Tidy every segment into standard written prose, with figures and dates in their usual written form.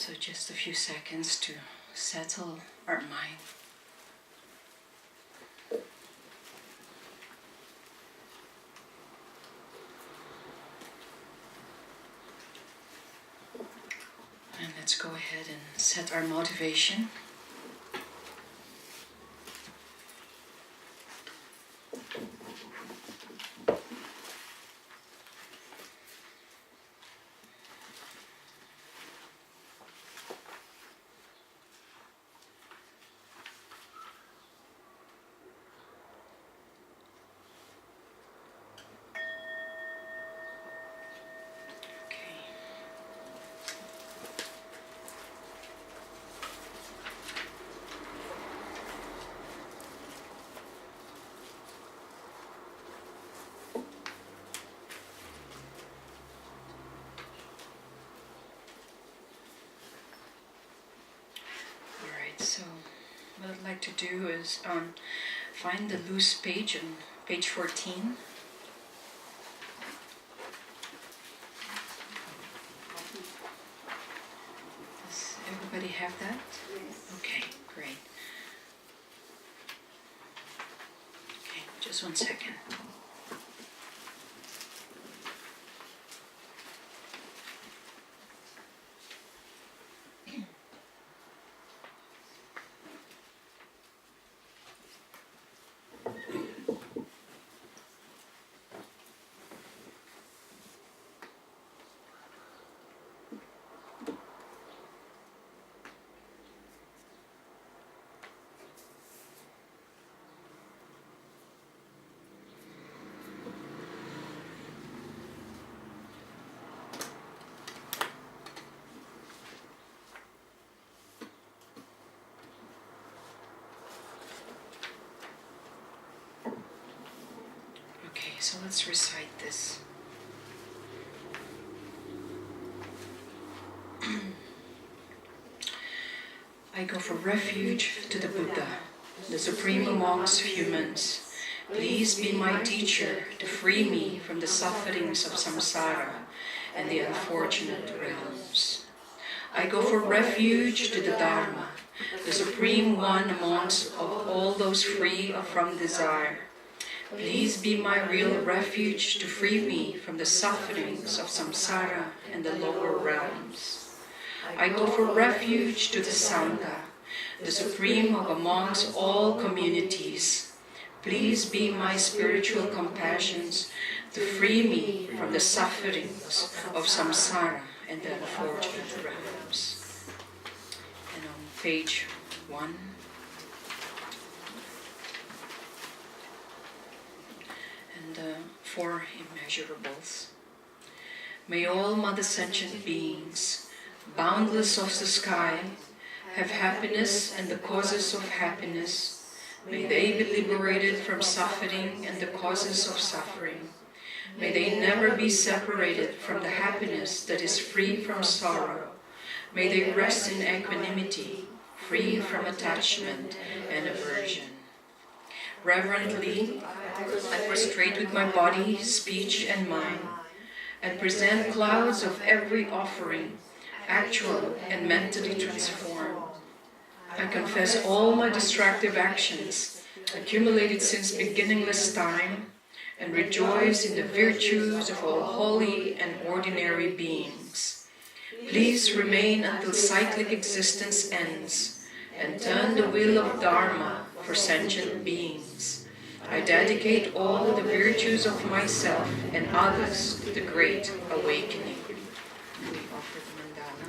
So just a few seconds to settle our mind. And let's go ahead and set our motivation. So what I'd like to do is find the loose page on page 14. Does everybody have that? Yes. Okay, great. Okay, just 1 second. Okay, so let's recite this. I go for refuge to the Buddha, the supreme amongst humans. Please be my teacher to free me from the sufferings of samsara and the unfortunate realms. I go for refuge to the Dharma, the supreme one amongst of all those free from desire. Please be my real refuge to free me from the sufferings of samsara and the lower realms. I go for refuge to the Sangha, the supreme of amongst all communities. Please be my spiritual compassions to free me from the sufferings of samsara and the unfortunate realms. And on page 1, and 4 immeasurables. May all Mother Sentient beings, boundless of the sky, have happiness and the causes of happiness. May they be liberated from suffering and the causes of suffering. May they never be separated from the happiness that is free from sorrow. May they rest in equanimity, free from attachment and aversion. Reverently, I prostrate with my body, speech, and mind, and present clouds of every offering, actual and mentally transformed. I confess all my destructive actions, accumulated since beginningless time, and rejoice in the virtues of all holy and ordinary beings. Please remain until cyclic existence ends, and turn the wheel of Dharma for sentient beings. I dedicate all the virtues of myself and others to the great awakening. We offer the mandala.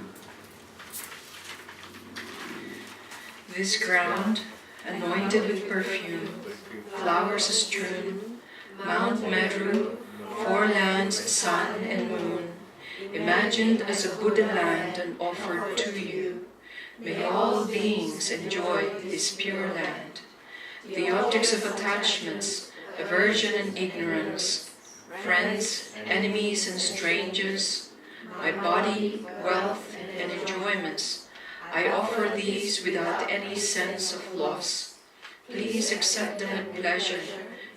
This ground, anointed with perfume, flowers strewn, Mount Meru, 4 lands, sun and moon, imagined as a Buddha land and offered to you. May all beings enjoy this pure land. The objects of attachments, aversion and ignorance, friends, enemies and strangers, my body, wealth and enjoyments, I offer these without any sense of loss. Please accept them with pleasure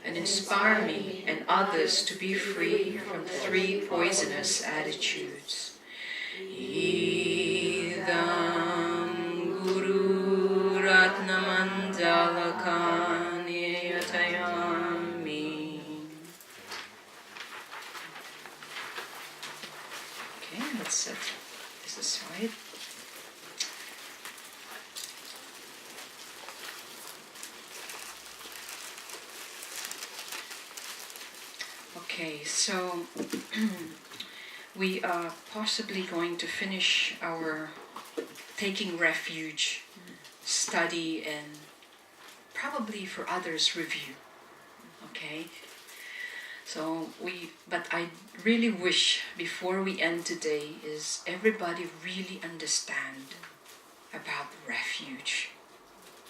and inspire me and others to be free from 3 poisonous attitudes. Idam Okay, let's set this aside. Okay, so we are possibly going to finish our taking refuge study and probably for others review. Okay, so but I really wish before we end today is everybody really understand about refuge.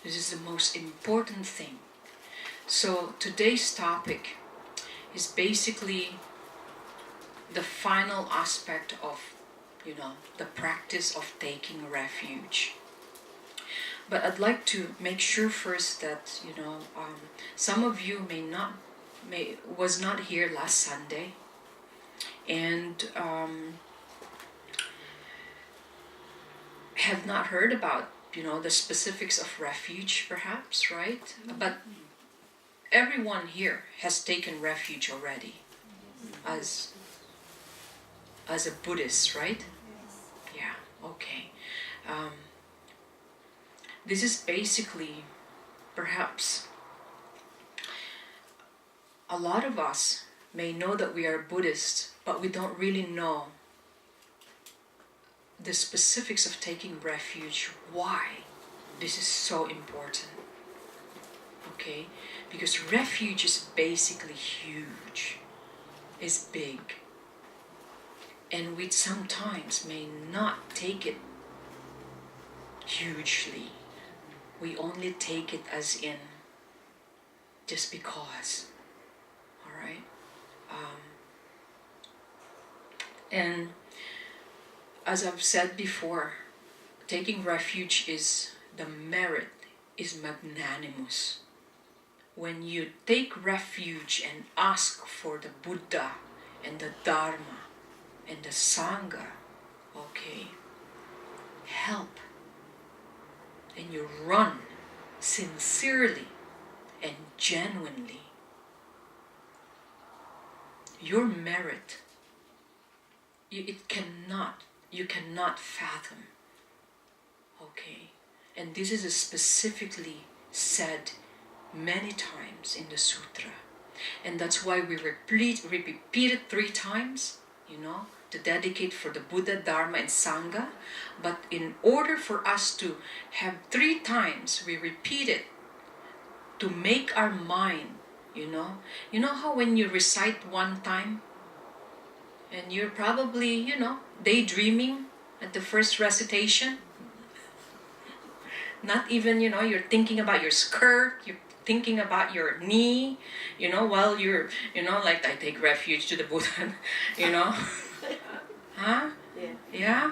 This is the most important thing. So today's topic is basically the final aspect of, the practice of taking refuge. But I'd like to make sure first that, some of you was not here last Sunday, and have not heard about, the specifics of refuge, perhaps, right? But everyone here has taken refuge already, as a Buddhist, right? Yeah. Okay. This is basically, perhaps, a lot of us may know that we are Buddhists, but we don't really know the specifics of taking refuge, why this is so important. Okay? Because refuge is basically huge, is big, and we sometimes may not take it hugely. We only take it as in just because. Alright? And as I've said before, taking refuge the merit is magnanimous. When you take refuge and ask for the Buddha and the Dharma and the Sangha, okay, help, and you run sincerely and genuinely, your merit, you cannot fathom. Okay, and this is specifically said many times in the sutra, and that's why we repeat it 3 times, to dedicate for the Buddha, Dharma, and Sangha. But in order for us to have 3 times, we repeat it to make our mind, how when you recite 1 time, and you're probably, daydreaming at the first recitation, not even, you're thinking about your skirt, you're thinking about your knee, while you're, like, I take refuge to the Buddha, Huh? Yeah?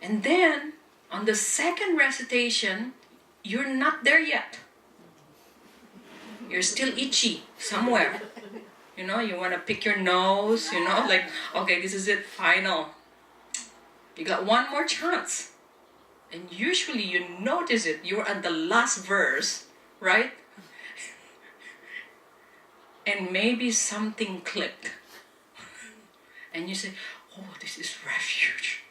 And then, on the second recitation, you're not there yet. You're still itchy somewhere. You want to pick your nose, like, okay, this is it, final. You got 1 more chance. And usually you notice it, you're at the last verse, right? And maybe something clicked. And you say, oh, this is refuge.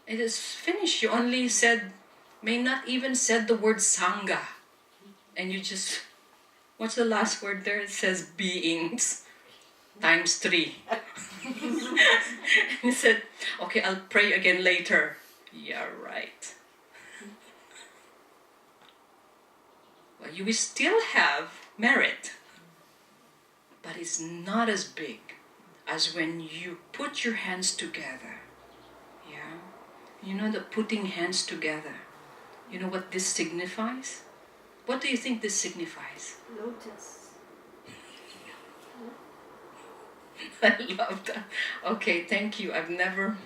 It is finished. You only may not even said the word Sangha. And you just, what's the last word there? It says beings times 3. And you said, okay, I'll pray again later. Yeah, right. Well, you will still have merit, but it's not as big as when you put your hands together. Yeah? The putting hands together. You know what this signifies? What do you think this signifies? Lotus. I love that. Okay, thank you. I've never,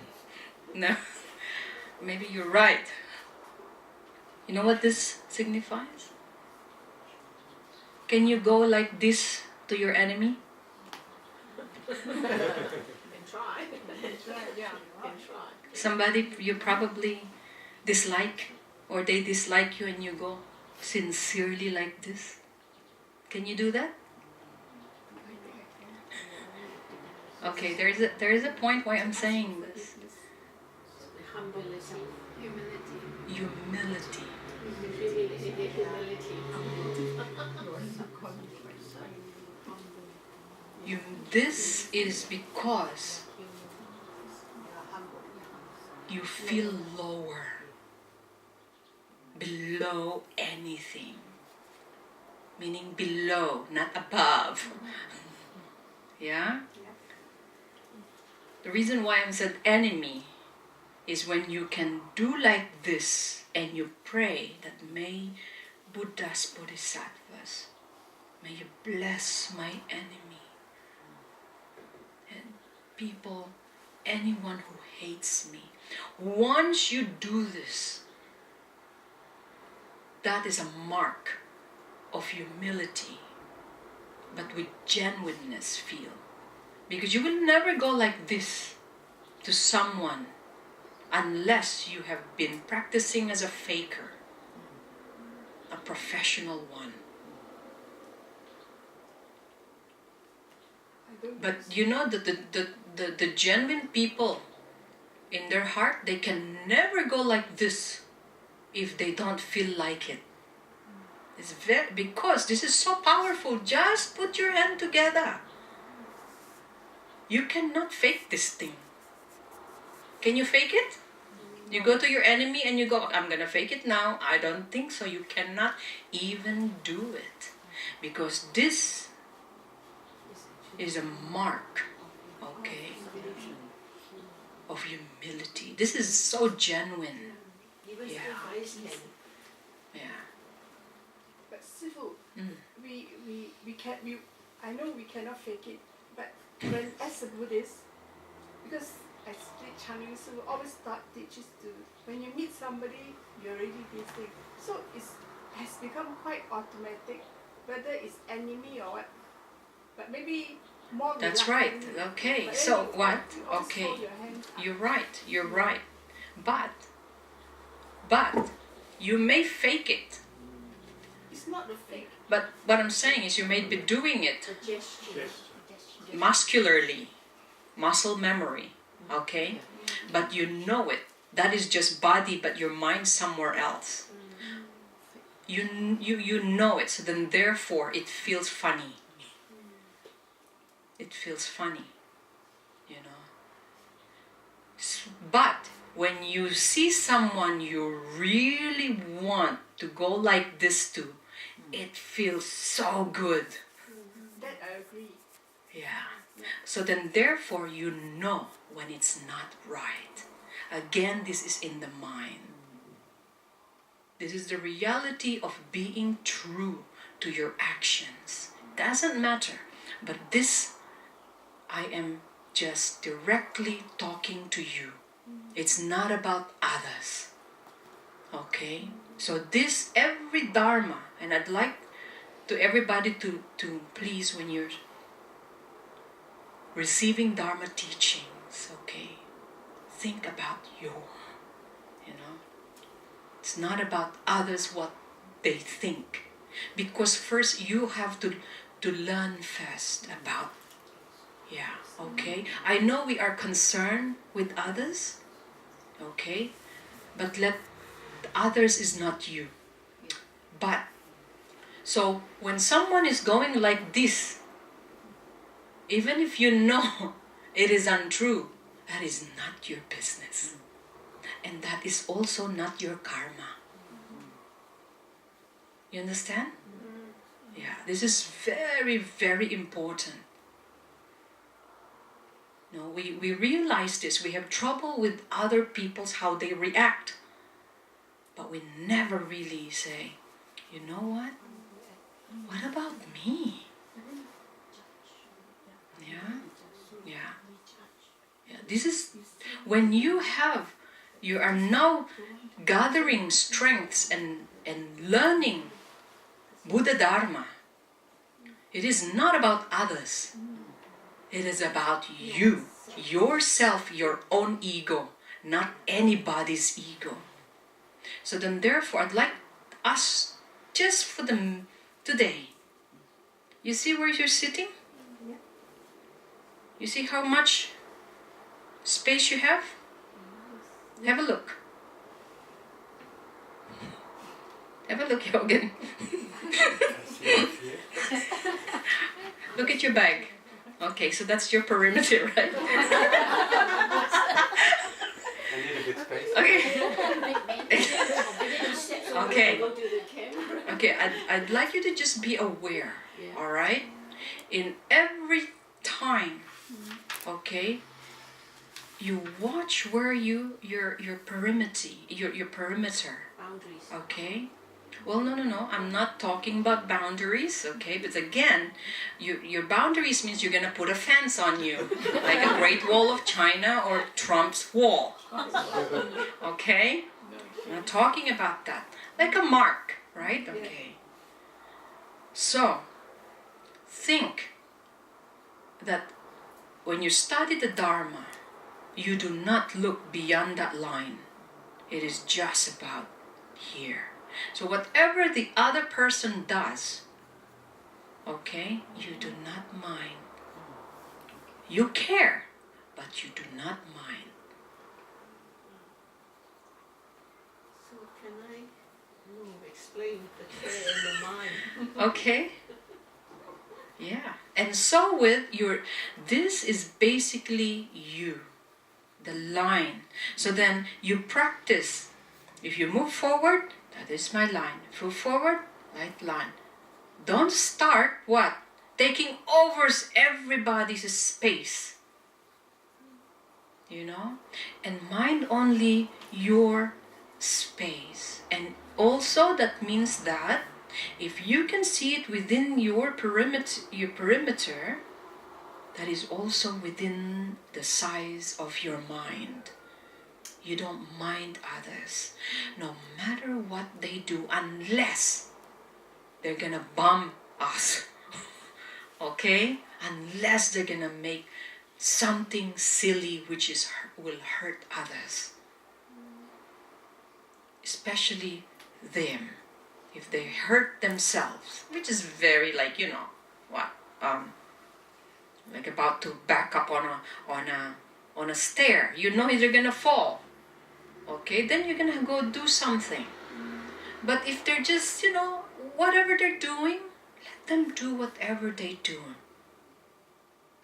maybe you're right. You know what this signifies? Can you go like this to your enemy? Can try. Yeah, can try. Somebody you probably dislike, or they dislike you, and you go sincerely like this. Can you do that? Okay, there is a point why I'm saying this. Humility. Humility. This is because you feel lower, below anything. Meaning below, not above. Yeah? The reason why I said enemy is when you can do like this and you pray that may Buddhas, Bodhisattvas, may you bless my enemy. And people, anyone who hates me. Once you do this, that is a mark of humility, but with genuineness feel. Because you will never go like this to someone unless you have been practicing as a faker, a professional one. But you know that the genuine people in their heart, they can never go like this if they don't feel like it. It's because this is so powerful. Just put your hand together. You cannot fake this thing. Can you fake it? You go to your enemy and you go, I'm gonna fake it now. I don't think so. You cannot even do it. Because this is a mark, okay, of humility. This is so genuine. Yeah. Yeah. But Sifu, I know we cannot fake it, but when as a Buddhist, because I split Chinese, so we always teaches to, when you meet somebody, you already this thing. So it has become quite automatic, whether it's enemy or what. But maybe more. That's right. Okay. So what? Okay. You're right. You're right. But you may fake it. It's not a fake. But what I'm saying is you may be doing it muscularly, muscle memory, okay? But you know it. That is just body, but your mind somewhere else. You know it, so then therefore it feels funny. It feels funny, you know. But when you see someone you really want to go like this to, it feels so good. That I agree. Yeah. So then therefore you know when it's not right. Again, this is in the mind. This is the reality of being true to your actions. Doesn't matter. But this, I am just directly talking to you. It's not about others. Okay? So this, every Dharma, and I'd like to everybody to please, when you're receiving Dharma teachings, okay, think about you know. It's not about others, what they think. Because first you have to learn first about, yeah, okay. I know we are concerned with others, okay, but others is not you. But so when someone is going like this, even if you know it is untrue, that is not your business. And that is also not your karma. You understand? Yeah, this is very, very important. No, we realize this. We have trouble with other people's, how they react. But we never really say, you know what? What about me? Yeah? Yeah. Yeah. This is when you are now gathering strengths and learning Buddha Dharma. It is not about others. It is about you, yourself, your own ego, not anybody's ego. So then therefore, I'd like us, just for today, you see where you're sitting? You see how much space you have? Have a look. Have a look, Yogan. Look at your bag. Okay, so that's your perimeter, right? I need a bit space. Okay. Okay. Go to the camera. Okay, I'd like you to just be aware, Yeah. all right? In every time, okay, you watch where your perimeter, your perimeter, Boundaries. okay? Well, no, I'm not talking about boundaries, okay? But again, your boundaries means you're gonna put a fence on you, like a Great Wall of China or Trump's wall, okay? I'm not talking about that. Like a mark, right? Okay. So, think that when you study the Dharma, you do not look beyond that line. It is just about here. So whatever the other person does, okay, you do not mind. You care, but you do not mind. So can I explain the care and the mind? Okay? Yeah. And so with this is basically you, the line. So then you practice. If you move forward, that is my line. Move forward, right line. Don't start what? Taking over everybody's space. You know? And mind only your space. And also that means that if you can see it within your perimeter, that is also within the size of your mind. You don't mind others, no matter what they do, unless they're gonna bomb us. Okay? Unless they're gonna make something silly which will hurt others. Especially them. If they hurt themselves, which is very like, like about to back up on a stair. You know they're gonna fall. Okay, then you're gonna go do something. But if they're just, whatever they're doing, let them do whatever they do.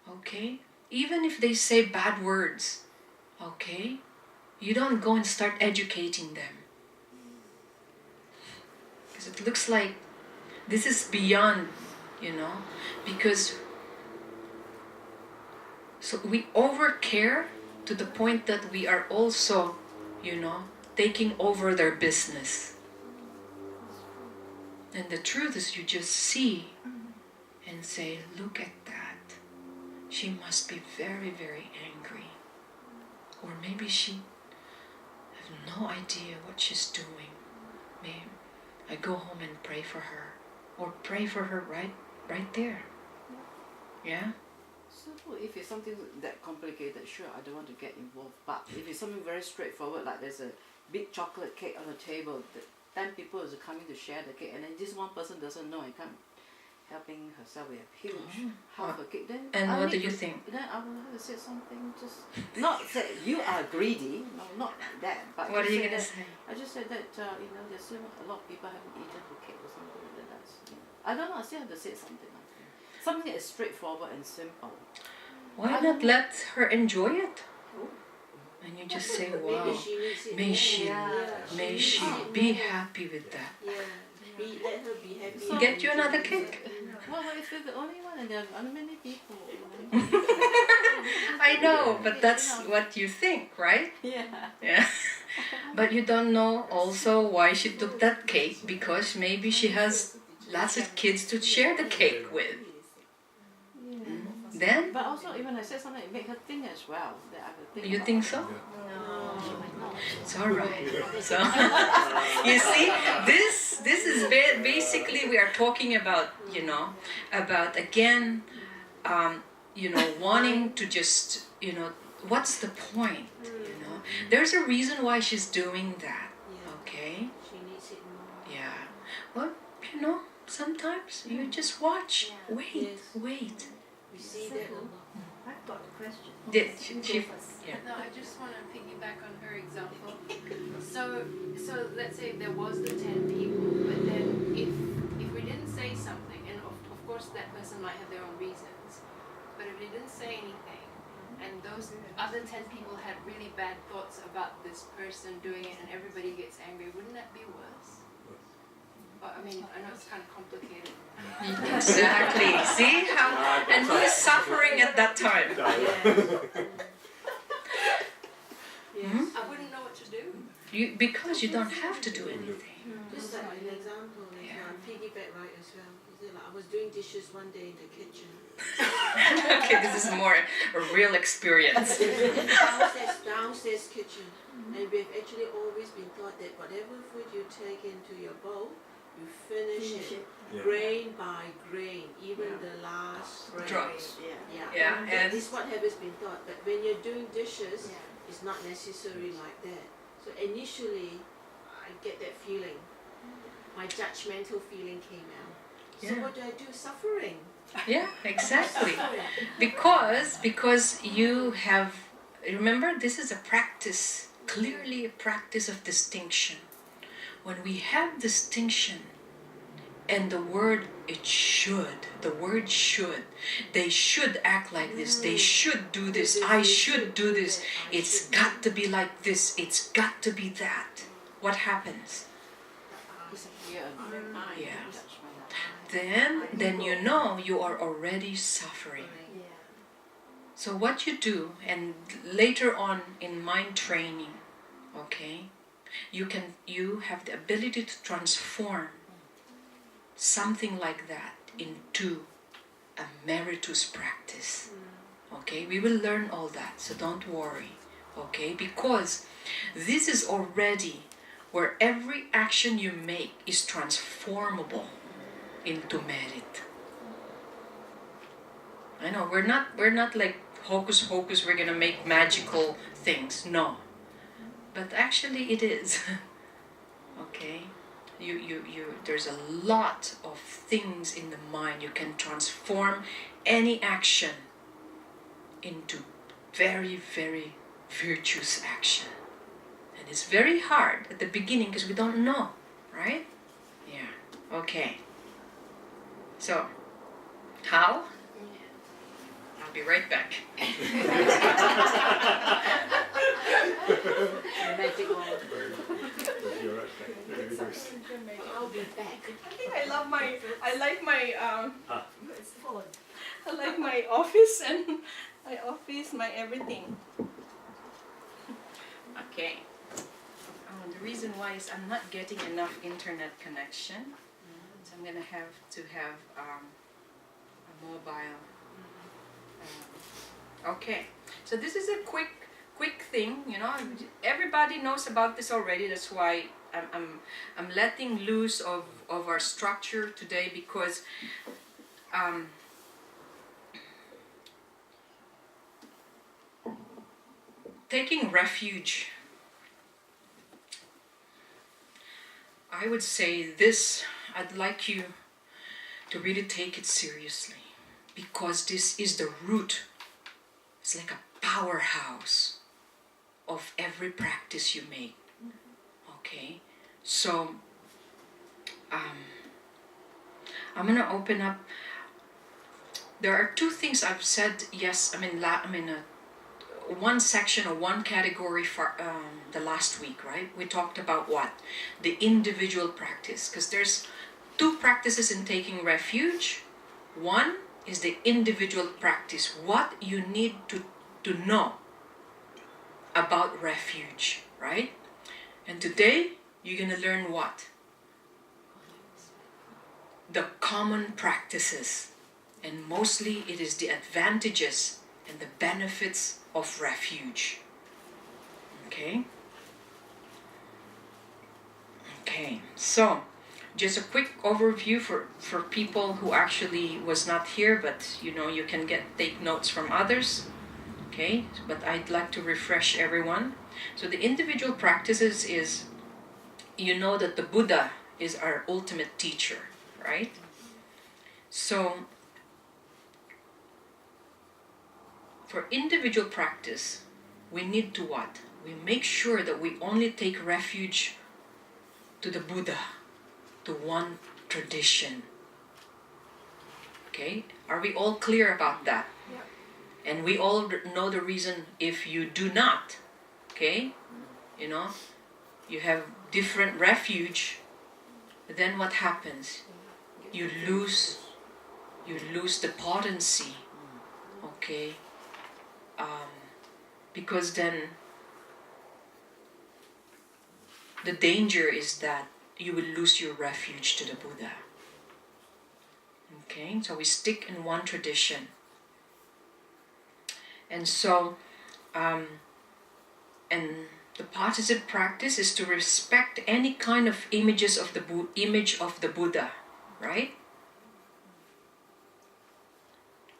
Okay? Even if they say bad words, okay? You don't go and start educating them. Because it looks like this is beyond, because so we overcare to the point that we are also, taking over their business. And the truth is you just see and say, look at that. She must be very, very angry. Or maybe she has no idea what she's doing. Maybe I go home and pray for her. Or pray for her right there. Yeah? So if it's something that complicated, sure, I don't want to get involved. But if it's something very straightforward, like there's a big chocolate cake on the table, 10 people is coming to share the cake, and then this one person doesn't know and can't helping herself with a huge half a cake, then and what do you think? Then I will have to say something, just not say you are greedy, no, not like that. But What are you say gonna that, say? I just said that there's still a lot of people haven't eaten the cake or something like that. I don't know. I still have to say something like that. Something that is straightforward and simple. Why not let her enjoy it? And you just say, wow, Maybe she needs it. may she be happy with that. Yeah. Let her be happy. So- Get you another cake. Well, if you're the only one and there are many people. I know, but that's what you think, right? Yeah. Yeah. But you don't know also why she took that cake, because maybe she has lots of kids to share the cake with. Then, But also, when I said something, it made her think as well. That I would think you about think it. so? No. It's all right. So, you see, this is basically we are talking about, about again, wanting to just, what's the point? There's a reason why she's doing that. Okay? She needs it more. Yeah. Well, sometimes you just watch. Wait, Yes. wait. We see that a lot. got a question. Did You she- go first. yeah. No, I just want to piggyback on her example. So let's say there was the 10 people, but then if we didn't say something, and of course that person might have their own reasons, but if we didn't say anything, and those other 10 people had really bad thoughts about this person doing it, and everybody gets angry, wouldn't that be worse? But I mean, I know it's kind of complicated. Exactly. See how, and who is suffering at that time? Yes. I wouldn't know what to do. Because you don't have to do anything. Just like an example, piggyback right as well. Is it like I was doing dishes one day in the kitchen. Okay, this is more a real experience. downstairs kitchen. And we've actually always been taught that whatever food you take into your bowl, you finish it grain by grain, even the last grain. Drops. Yeah. Yeah, That and- is what has been taught. But when you're doing dishes, it's not necessarily like that. So initially, I get that feeling. My judgmental feeling came out. So Yeah. what do I do? Suffering. Yeah, exactly. Suffering. Because you have, remember, this is a practice, clearly a practice of distinction. When we have distinction, and the word should, they should act like this, they should do this, I should do this, it's got to be like this, it's got to be that. What happens? Yeah. Then you know you are already suffering. So what you do, and later on in mind training, okay, you have the ability to transform something like that into a meritorious practice. Okay, we will learn all that, so don't worry. Okay, because this is already where every action you make is transformable into merit. I know we're not like hocus pocus, we're gonna make magical things. No. But actually it is. Okay? You there's a lot of things in the mind. You can transform any action into very, very virtuous action. And it's very hard at the beginning because we don't know, right? Yeah. Okay. So, how? I'll be right back. I'll be back. I think I like my It's full. I like my office and my everything. Okay. The reason why is I'm not getting enough internet connection, so I'm gonna have to have a mobile. Okay. So this is a quick thing. You know, everybody knows about this already. That's why I'm letting loose of our structure today, because taking refuge, I would say this, I'd like you to really take it seriously, because this is the root. It's like a powerhouse of every practice you make. Okay, so I'm gonna open up. There are two things I've said. Yes, one section or one category for the last week, right? We talked about what? The individual practice, because there's two practices in taking refuge. One is the individual practice, what you need to know about refuge, right? And today you're going to learn what? The common practices, and mostly it is the advantages and the benefits of refuge. Okay? Okay, so just a quick overview for people who actually was not here, but you know, you can take notes from others. Okay, but I'd like to refresh everyone. So the individual practices is, you know that the Buddha is our ultimate teacher, right? So for individual practice, we need to what? We make sure that we only take refuge to the Buddha, to one tradition. Okay? Are we all clear about that? Yeah. And we all know the reason if you do not. Okay? You know, you have different refuge, then what happens? You lose the potency. Okay? Because then the danger is that you will lose your refuge to the Buddha. Okay, so we stick in one tradition. And so, and the participative practice is to respect any kind of images of the image of the Buddha, right?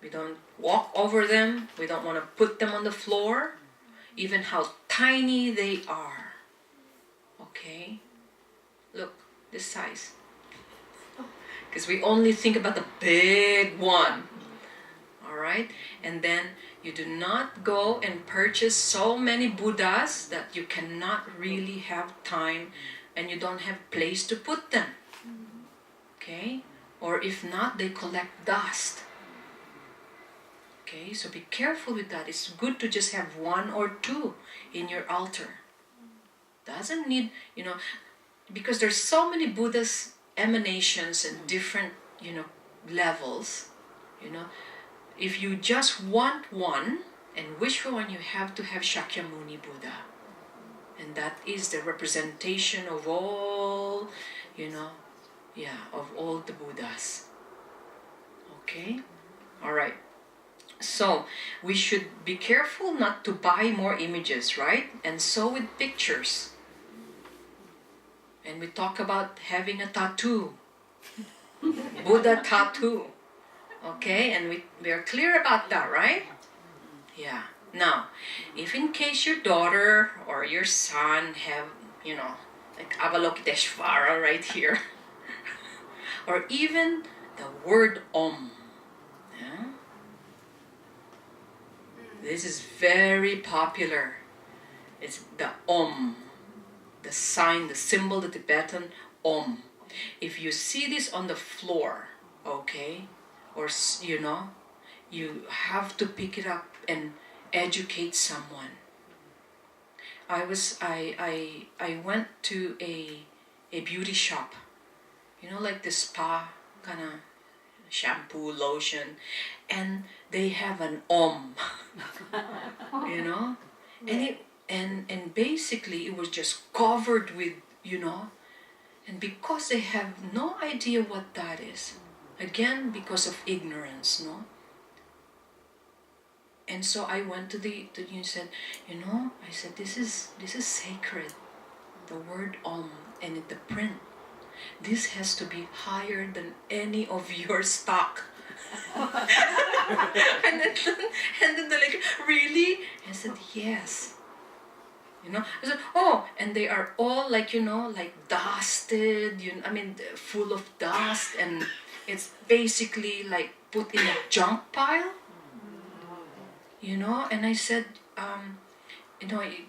We don't walk over them. We don't want to put them on the floor, even how tiny they are. Okay, look, this size. Because we only think about the big one. Alright? And then you do not go and purchase so many Buddhas that you cannot really have time and you don't have place to put them. Okay? Or if not, they collect dust. Okay? So be careful with that. It's good to just have one or two in your altar. Doesn't need, because there's so many Buddhas emanations and different, levels, if you just want one and wish for one, you have to have Shakyamuni Buddha. And that is the representation of all, of all the Buddhas. Okay? Alright. So, we should be careful not to buy more images, right? And so with pictures. And we talk about having a tattoo. Buddha tattoo. Okay, and we are clear about that, right? Yeah. Now, if in case your daughter or your son have, like Avalokiteshvara right here, or even the word Om. Yeah? This is very popular. It's the Om. The sign, the symbol, the Tibetan Om. If you see this on the floor, okay, or you have to pick it up and educate someone. I went to a beauty shop, like the spa kind of shampoo, lotion, and they have an Om, and basically it was just covered with, and because they have no idea what that is, again, because of ignorance, no? And so I went to you said, I said, this is sacred, the word Om, and the print. This has to be higher than any of your stock. and then they're like, really? I said, yes. I said, oh, and they are all like, like dusted, full of dust, and it's basically like put in a junk pile, and I said,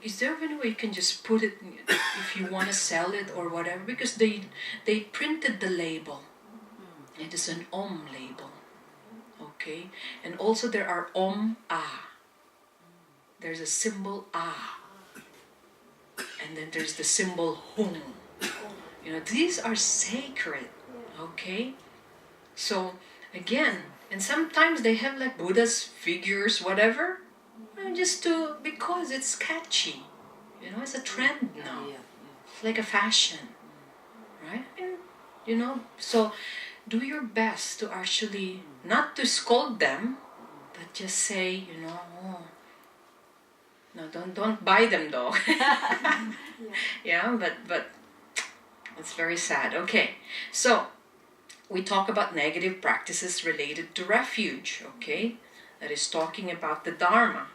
is there any way you can just put it, if you want to sell it or whatever, because they printed the label. It is an Om label, okay, and also there are Om Ah. There's a symbol Ah. And then there's the symbol Hum. These are sacred, okay? So, again, and sometimes they have like Buddha's figures, whatever, because it's catchy. It's a trend now. It's like a fashion, right? So do your best to actually, not to scold them, but just say, no, don't buy them though. Yeah, but it's very sad. Okay, so we talk about negative practices related to refuge. Okay, that is talking about the Dharma.